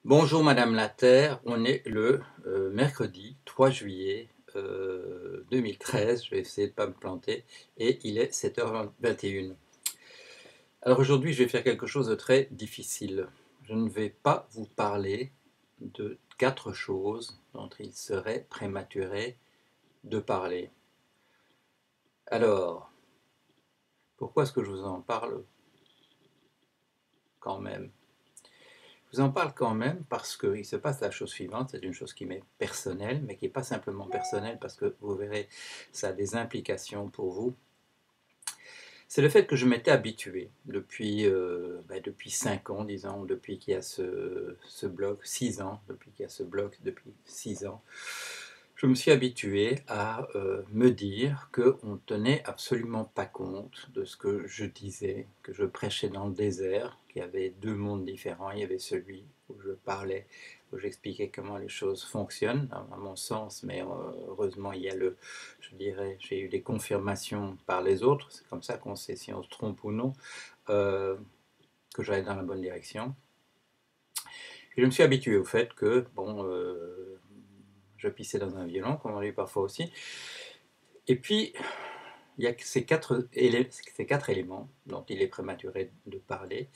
Bonjour Madame la Terre, on est le mercredi 3 juillet 2013, je vais essayer de ne pas me planter, et il est 7h21. Alors aujourd'hui je vais faire quelque chose de très difficile. Je ne vais pas vous parler de 4 choses dont il serait prématuré de parler. Alors, pourquoi est-ce que je vous en parle quand même? Je vous en parle quand même parce qu'il se passe la chose suivante, c'est une chose qui m'est personnelle, mais qui n'est pas simplement personnelle parce que vous verrez, ça a des implications pour vous. C'est le fait que je m'étais habitué depuis 5 ans, disons, depuis qu'il y a ce blog, 6 ans, depuis qu'il y a ce blog, depuis 6 ans, je me suis habitué à me dire qu'on ne tenait absolument pas compte de ce que je disais, que je prêchais dans le désert, qu'il y avait deux mondes différents. Il y avait celui où je parlais, où j'expliquais comment les choses fonctionnent, à mon sens, mais heureusement, je dirais, j'ai eu des confirmations par les autres. C'est comme ça qu'on sait si on se trompe ou non, euh, que j'allais dans la bonne direction. Et je me suis habitué au fait que, je pissais dans un violon, comme on dit parfois aussi. Et puis, il y a ces quatre éléments dont il est prématuré de parler.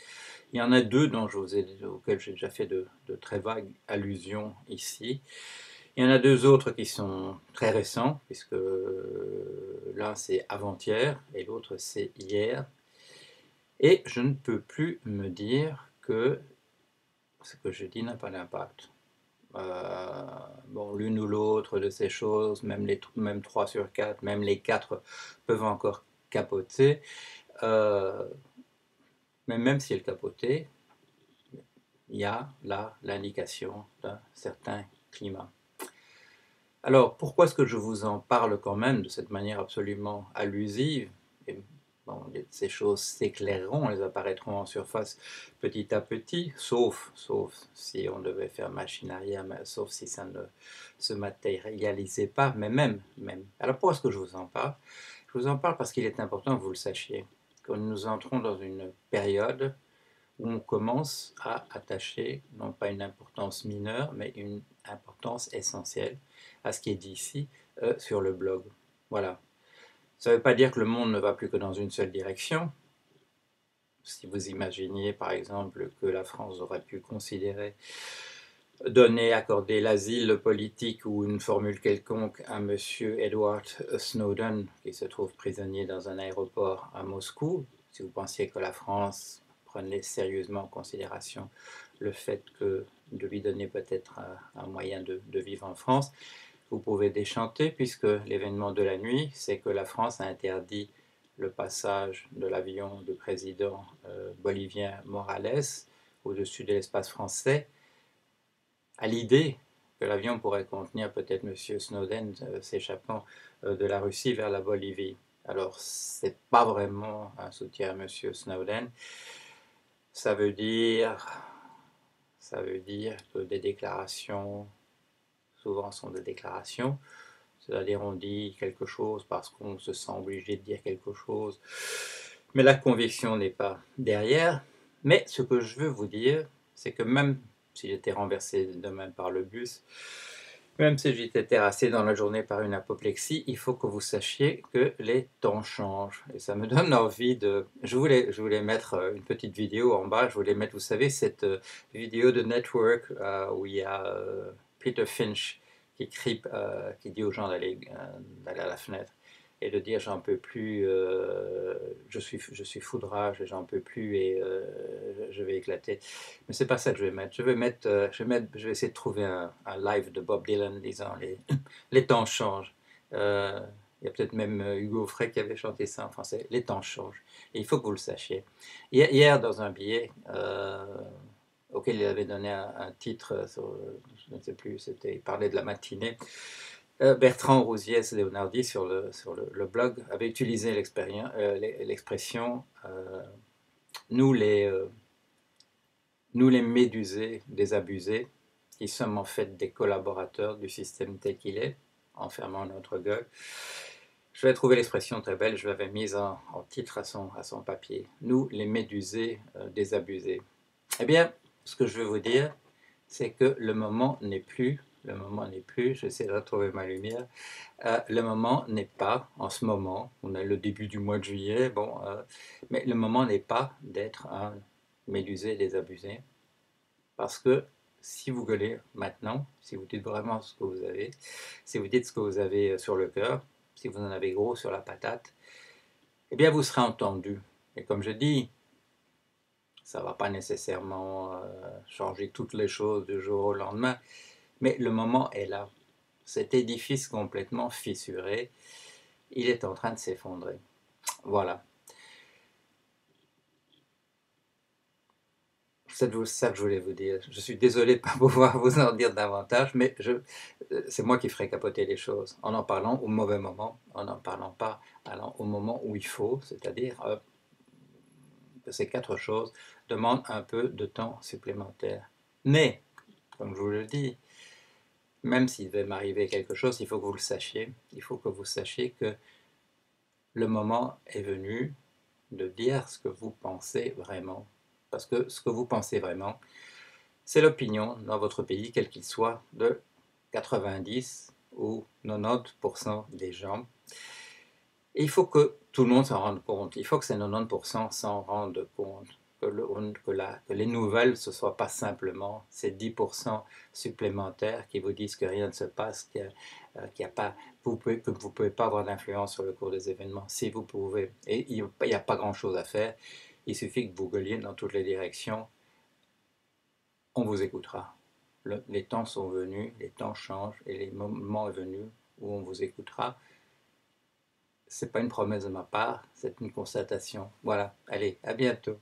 Il y en a deux auxquels j'ai déjà fait de très vagues allusions ici. Il y en a deux autres qui sont très récents, puisque l'un c'est avant-hier et l'autre c'est hier. Et je ne peux plus me dire que ce que je dis n'a pas d'impact. L'une ou l'autre de ces choses, même 3 sur 4, même les 4 peuvent encore capoter. Euh, mais même si elles capotaient, il y a là l'indication d'un certain climat. Alors, pourquoi est-ce que je vous en parle quand même de cette manière absolument allusive? Et, ces choses s'éclaireront, elles apparaîtront en surface petit à petit, sauf si on devait faire machine arrière, sauf si ça ne se matérialisait pas, mais même. Alors pourquoi est-ce que je vous en parle? Je vous en parle parce qu'il est important que vous le sachiez, que nous entrons dans une période où on commence à attacher non pas une importance mineure, mais une importance essentielle à ce qui est dit ici sur le blog. Voilà. Ça ne veut pas dire que le monde ne va plus que dans une seule direction. Si vous imaginiez par exemple que la France aurait pu considérer accorder l'asile politique ou une formule quelconque à M. Edward Snowden, qui se trouve prisonnier dans un aéroport à Moscou, si vous pensiez que la France prenait sérieusement en considération le fait de lui donner peut-être un moyen de vivre en France, vous pouvez déchanter, puisque l'événement de la nuit, c'est que la France a interdit le passage de l'avion du président bolivien Morales au-dessus de l'espace français, à l'idée que l'avion pourrait contenir peut-être M. Snowden s'échappant de la Russie vers la Bolivie. Alors, ce n'est pas vraiment un soutien à M. Snowden. Ça veut dire, ça veut dire que des déclarations, souvent sont des déclarations, c'est-à-dire on dit quelque chose parce qu'on se sent obligé de dire quelque chose, mais la conviction n'est pas derrière. Mais ce que je veux vous dire, c'est que même si j'étais renversé demain par le bus, même si j'étais terrassé dans la journée par une apoplexie, il faut que vous sachiez que les temps changent. Et ça me donne envie de... Je voulais mettre une petite vidéo en bas, je voulais mettre, vous savez, cette vidéo de Network où il y a Peter Finch qui dit aux gens d'aller à la fenêtre et de dire j'en peux plus, je suis foudrage et j'en peux plus et je vais éclater. Mais c'est pas ça que je vais mettre. Je vais essayer de trouver un live de Bob Dylan disant les temps changent. Euh, il y a peut-être même Hugo Frey qui avait chanté ça en français. Les temps changent. Et il faut que vous le sachiez. Hier dans un billet auquel il avait donné un titre, je ne sais plus, il parlait de la matinée. Bertrand Rousiès-Leonardi sur le blog avait utilisé l'expression nous les médusés désabusés, qui sommes en fait des collaborateurs du système tel qu'il est, en fermant notre gueule. Je vais trouver l'expression très belle, je l'avais mise en titre à son papier. Nous, les médusés désabusés. Eh bien, ce que je veux vous dire, c'est que le moment n'est plus, j'essaie de retrouver ma lumière, le moment n'est pas, en ce moment, on a le début du mois de juillet, bon, mais le moment n'est pas d'être un médusé désabusé, parce que si vous gueulez maintenant, si vous dites vraiment ce que vous avez, si vous dites ce que vous avez sur le cœur, si vous en avez gros sur la patate, eh bien vous serez entendu. Et comme je dis, ça ne va pas nécessairement changer toutes les choses du jour au lendemain, mais le moment est là. Cet édifice complètement fissuré, il est en train de s'effondrer. Voilà. C'est ça que je voulais vous dire. Je suis désolé de ne pas pouvoir vous en dire davantage, mais c'est moi qui ferai capoter les choses, en parlant au mauvais moment, en n'en parlant pas au moment où il faut, c'est-à-dire que ces quatre choses demandent un peu de temps supplémentaire. Mais, comme je vous le dis, même s'il devait m'arriver quelque chose, il faut que vous le sachiez. Il faut que vous sachiez que le moment est venu de dire ce que vous pensez vraiment. Parce que ce que vous pensez vraiment, c'est l'opinion dans votre pays, quel qu'il soit, de 90 ou 90% des gens. Et il faut que tout le monde s'en rende compte. Il faut que ces 90% s'en rendent compte. Que les nouvelles, ce ne soient pas simplement ces 10% supplémentaires qui vous disent que rien ne se passe, que vous ne pouvez pas avoir d'influence sur le cours des événements. Si vous pouvez. Et il n'y a pas grand-chose à faire. Il suffit que vous gueuliez dans toutes les directions. On vous écoutera. Les temps sont venus, les temps changent et le moment est venu où on vous écoutera. C'est pas une promesse de ma part, c'est une constatation. Voilà, allez, à bientôt.